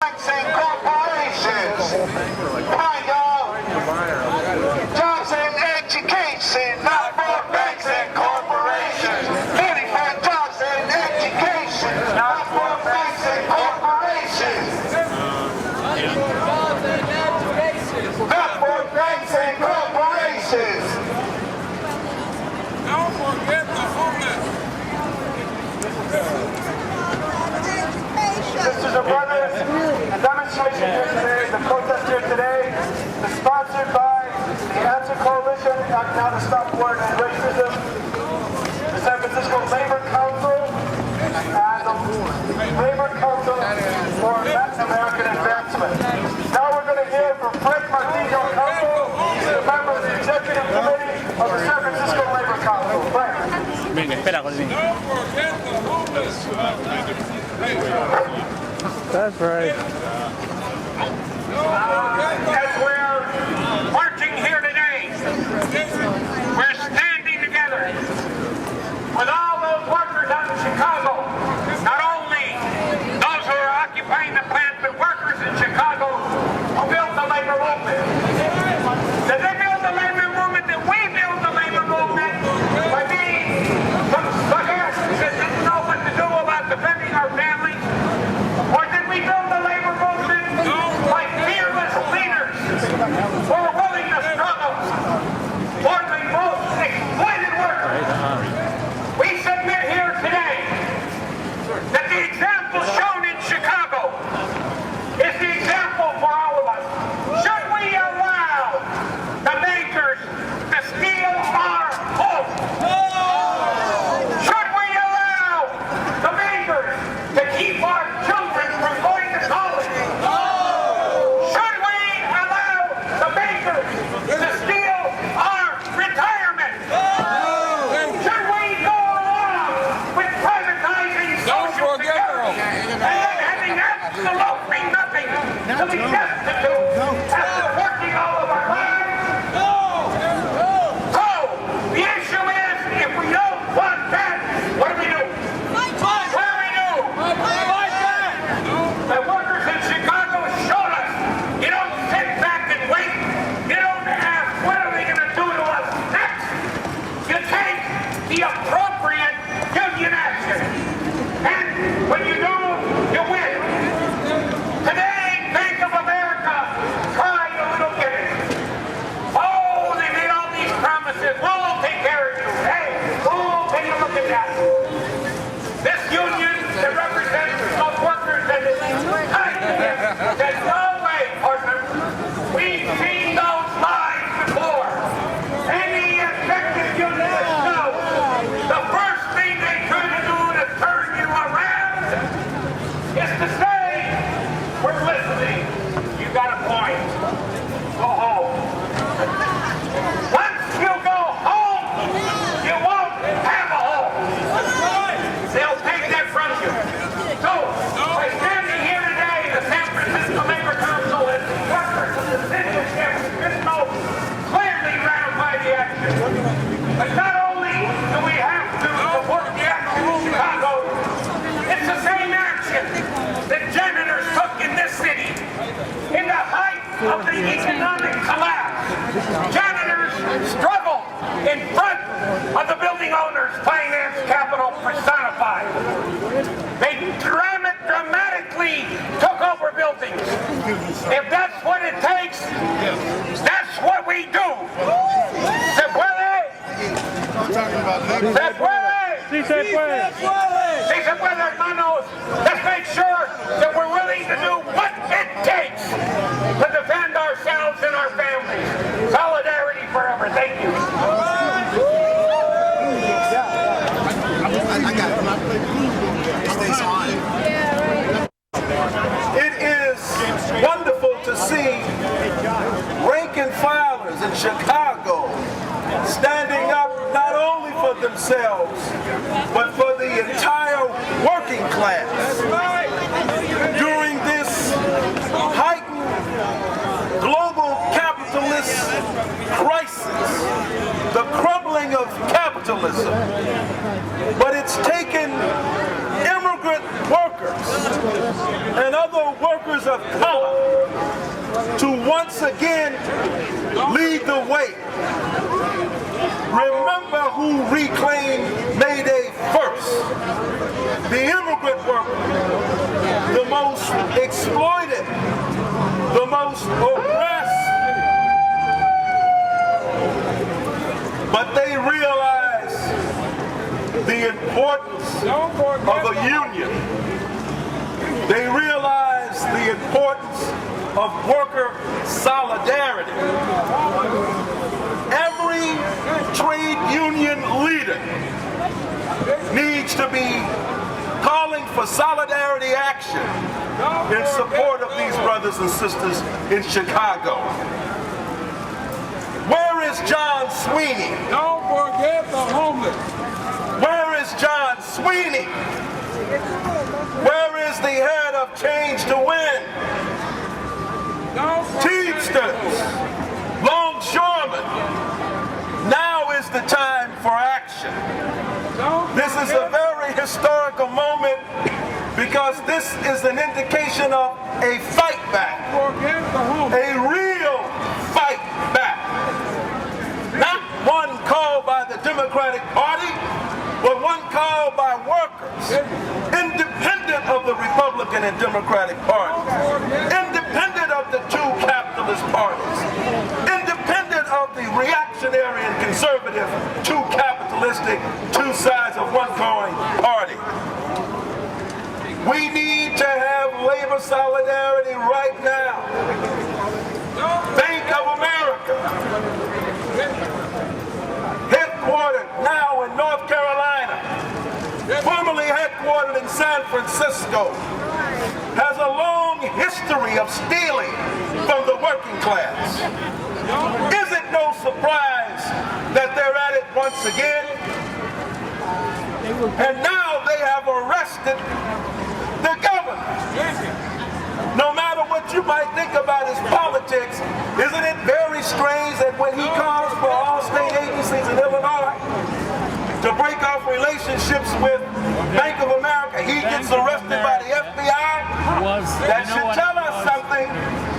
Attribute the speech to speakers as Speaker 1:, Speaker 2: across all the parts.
Speaker 1: banks and corporations. Find jobs and education, not more banks and corporations. Money for jobs and education, not more banks and corporations. Not more banks and corporations.
Speaker 2: Don't forget the homeless.
Speaker 1: Sisters and brothers, the demonstration here today, the protest here today, is sponsored by the Answer Coalition, Now to Stop War and Racism, the San Francisco Labor Council, and the Labor Council for Latin American Advancement. Now we're going to hear from Fred Martino Council, the member of the Executive Committee of the San Francisco Labor Council. Fred.
Speaker 2: Don't forget the homeless.
Speaker 3: That's right.
Speaker 1: As we're marching here today, we're standing together with all those workers out in Chicago. Not only those who are occupying the plant, but workers in Chicago who built the labor movement. Did they build the labor movement? Did we build the labor movement by being some suckers that didn't know what to do about defending our families? Or did we build the labor movement by fearless leaders who are willing to struggle for the most exploited workers? We submit here today that the example shown in Chicago is the example for all of us. Should we allow the bankers to steal our homes? Should we allow the bankers to keep our children from going to college? Should we allow the bankers to steal our retirement? Should we go along with privatizing Social Security and then having absolutely nothing to be destitute after working all of our lives? So, the issue is, if we don't want that, what do we do? What do we do? The workers in Chicago showed us you don't sit back and wait. You don't ask, what are they going to do to us next? You take the appropriate union action. And when you do, you win. Today, Bank of America tried a little game. Oh, they made all these promises. We'll take care of you. Hey, we'll take a look at that. This union that represents those workers that is kind to him said, no way, partner. We've seen those lies before. Any effective unionist knows the first thing they try to do to turn you around is to say, we're listening. You got a point. Go home. Once you go home, you won't have a home. They'll take that from you. So, by standing here today, the San Francisco Labor Council and workers of the city of San Francisco clearly ratify the action. But not only do we have to support the action in Chicago, it's the same action that janitors took in this city. In the height of the economic collapse, janitors struggled in front of the building owners' finance capital personified. They dramatically took over buildings. If that's what it takes, that's what we do. Se puede. Se puede.
Speaker 3: Sí se puede.
Speaker 1: Si se puede, hermanos. Let's make sure that we're willing to do what it takes to defend ourselves and our families. Solidarity forever. Thank you.
Speaker 4: I got it. It stays on.
Speaker 5: It is wonderful to see rank and filers in Chicago standing up not only for themselves, but for the entire working class. During this heightened global capitalist crisis, the crumbling of capitalism, but it's taken immigrant workers and other workers of color to once again lead the way. Remember who reclaimed May Day first. The immigrant worker, the most exploited, the most oppressed. But they realized the importance of a union. They realized the importance of worker solidarity. Every trade union leader needs to be calling for solidarity action in support of these brothers and sisters in Chicago. Where is John Sweeney?
Speaker 2: Don't forget the homeless.
Speaker 5: Where is John Sweeney? Where is the head of Change to Win? Teamsters, longshoremen. Now is the time for action. This is a very historical moment because this is an indication of a fight back, a real fight back. Not one called by the Democratic Party, but one called by workers, independent of the Republican and Democratic parties, independent of the two capitalist parties, independent of the reactionary and conservative, two capitalistic, two sides of one coin party. We need to have labor solidarity right now. Bank of America, headquartered now in North Carolina, formerly headquartered in San Francisco, has a long history of stealing from the working class. Is it no surprise that they're at it once again? And now they have arrested the governor. No matter what you might think about his politics, isn't it very strange that when he calls for all state agencies in Illinois to break off relationships with Bank of America, he gets arrested by the FBI? That should tell us something.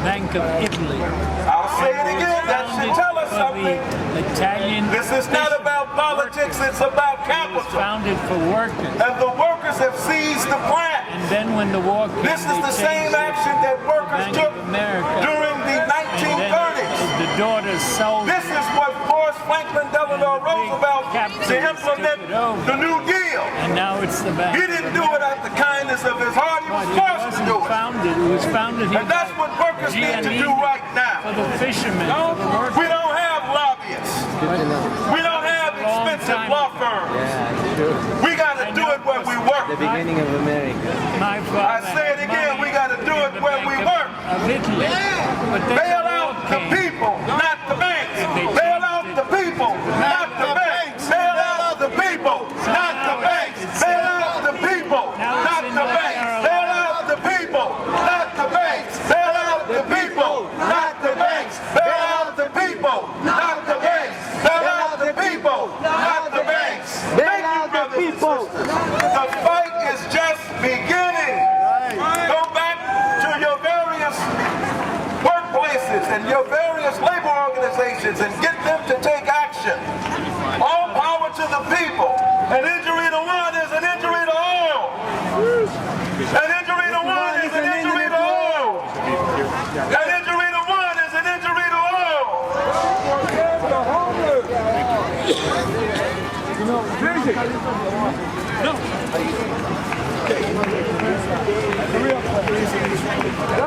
Speaker 6: Bank of Italy.
Speaker 5: I'll say it again, that should tell us something.
Speaker 6: Italian.
Speaker 5: This is not about politics, it's about capital.
Speaker 6: Founded for workers.
Speaker 5: And the workers have seized the plant.
Speaker 6: And then when the war came,
Speaker 5: This is the same action that workers took during the 1930s.
Speaker 6: The daughters sold.
Speaker 5: This is what forced Franklin Delano Roosevelt to implement the New Deal.
Speaker 6: And now it's the bank.
Speaker 5: He didn't do it out the kindness of his heart, he was forced to do it.
Speaker 6: It was founded here.
Speaker 5: And that's what workers need to do right now.
Speaker 6: For the fishermen, for the workers.
Speaker 5: We don't have lobbyists. We don't have expensive law firms. We got to do it where we work.
Speaker 7: The beginning of America.
Speaker 6: My father
Speaker 5: I say it again, we got to do it where we work. Bail out the people, not the banks. Bail out the people, not the banks. Bail out the people, not the banks. Bail out the people, not the banks. Bail out the people, not the banks. Bail out the people, not the banks. Bail out the people, not the banks. Bail out the people, not the banks. Thank you, brothers and sisters. The fight is just beginning. Go back to your various workplaces and your various labor organizations and get them to take action. All power to the people. An injury to one is an injury to all. An injury to one is an injury to all. An injury to one is an injury to all.
Speaker 2: No.